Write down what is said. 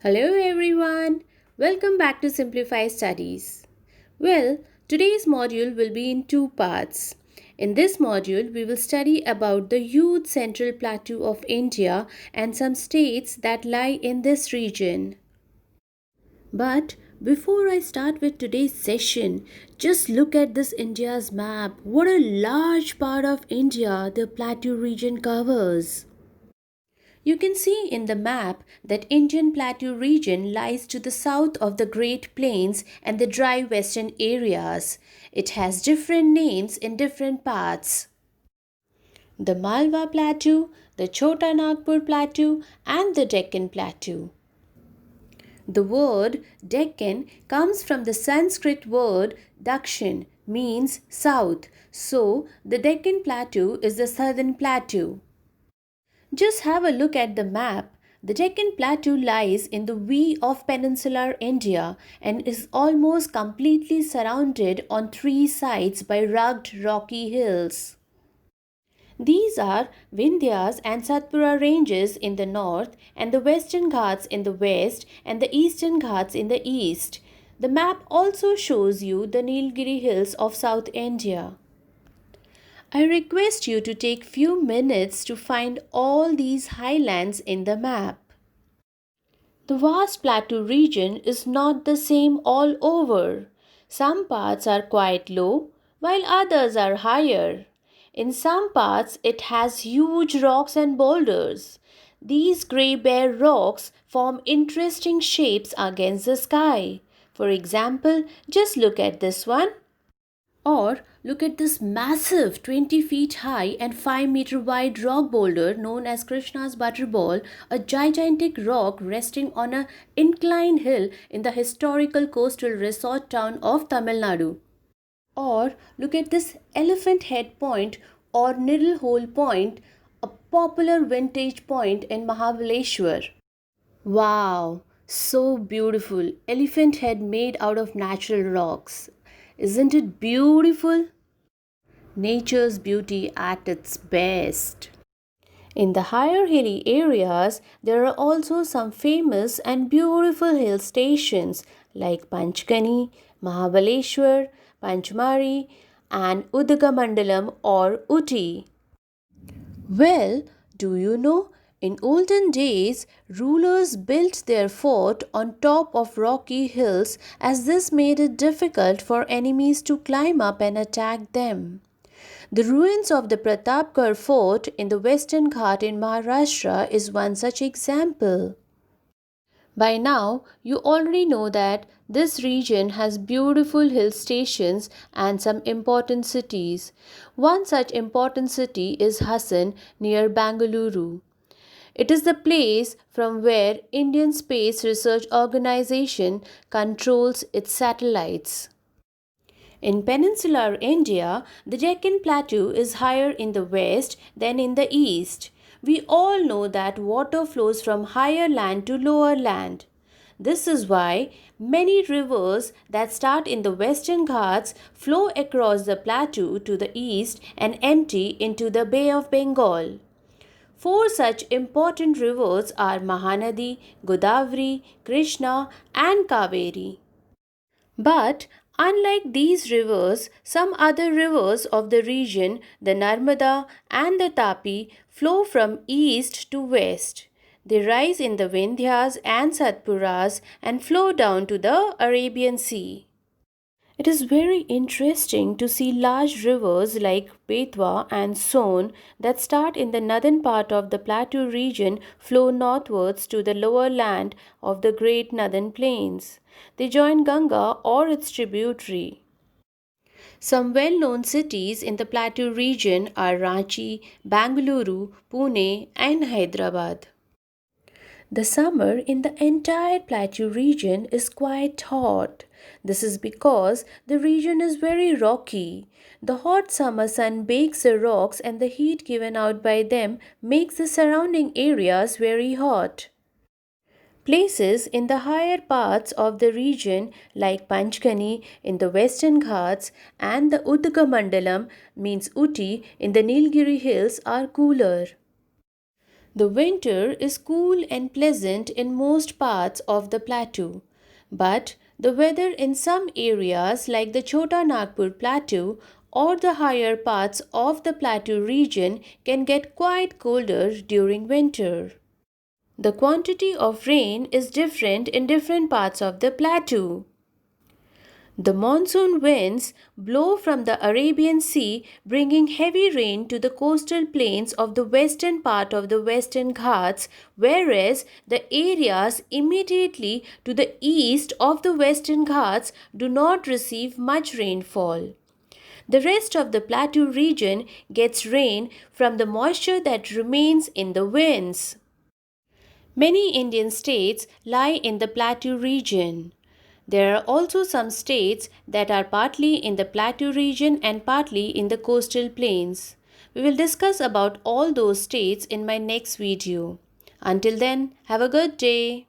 Hello everyone, welcome back to Simplify Studies. Well, today's module will be in two parts. In this module, we will study about the huge central plateau of India and some states that lie in this region. But before I start with today's session, just look at this India's map. What a large part of India the plateau region covers. You can see in the map that Indian Plateau region lies to the south of the Great Plains and the dry western areas. It has different names in different parts. The Malwa Plateau, the Chota Nagpur Plateau and the Deccan Plateau. The word Deccan comes from the Sanskrit word Dakshin, means south. So, the Deccan Plateau is the southern plateau. Just have a look at the map. The Deccan Plateau lies in the V of peninsular India and is almost completely surrounded on three sides by rugged rocky hills. These are Vindhyas and Satpura ranges in the north and the Western Ghats in the west and the Eastern Ghats in the east. The map also shows you the Nilgiri hills of South India. I request you to take few minutes to find all these highlands in the map. The vast plateau region is not the same all over. Some parts are quite low, while others are higher. In some parts, it has huge rocks and boulders. These grey bare rocks form interesting shapes against the sky. For example, just look at this one. Or look at this massive 20 feet high and 5-meter wide rock boulder known as Krishna's Butterball, a gigantic rock resting on an inclined hill in the historical coastal resort town of Tamil Nadu. Or look at this Elephant Head Point or Needle Hole Point, a popular vintage point in Mahabaleshwar. Wow, so beautiful. Elephant head made out of natural rocks. Isn't it beautiful? Nature's beauty at its best. In the higher hilly areas, there are also some famous and beautiful hill stations like Panchgani, Mahabaleshwar, Panchmari, and Udagamandalam or Uti. Well, do you know? In olden days, rulers built their fort on top of rocky hills as this made it difficult for enemies to climb up and attack them. The ruins of the Pratapgarh fort in the Western Ghat in Maharashtra is one such example. By now, you already know that this region has beautiful hill stations and some important cities. One such important city is Hassan near Bangalore. It is the place from where Indian Space Research Organization controls its satellites. In peninsular India, the Deccan Plateau is higher in the west than in the east. We all know that water flows from higher land to lower land. This is why many rivers that start in the Western Ghats flow across the plateau to the east and empty into the Bay of Bengal. Four such important rivers are Mahanadi, Godavari, Krishna, and Kaveri. But unlike these rivers, some other rivers of the region, the Narmada and the Tapi, flow from east to west. They rise in the Vindhyas and Satpuras and flow down to the Arabian Sea. It is very interesting to see large rivers like Betwa and Son that start in the northern part of the plateau region flow northwards to the lower land of the Great Northern Plains. They join Ganga or its tributary. Some well known cities in the plateau region are Ranchi, Bangalore, Pune, and Hyderabad. The summer in the entire plateau region is quite hot. This is because the region is very rocky. The hot summer sun bakes the rocks and the heat given out by them makes the surrounding areas very hot. Places in the higher parts of the region like Panchgani in the Western Ghats and the Udgamandalam means Uti in the Nilgiri hills are cooler. The winter is cool and pleasant in most parts of the plateau, but the weather in some areas like the Chota Nagpur Plateau or the higher parts of the plateau region can get quite colder during winter. The quantity of rain is different in different parts of the plateau. The monsoon winds blow from the Arabian Sea, bringing heavy rain to the coastal plains of the western part of the Western Ghats, whereas the areas immediately to the east of the Western Ghats do not receive much rainfall. The rest of the plateau region gets rain from the moisture that remains in the winds. Many Indian states lie in the plateau region. There are also some states that are partly in the plateau region and partly in the coastal plains. We will discuss about all those states in my next video. Until then, have a good day.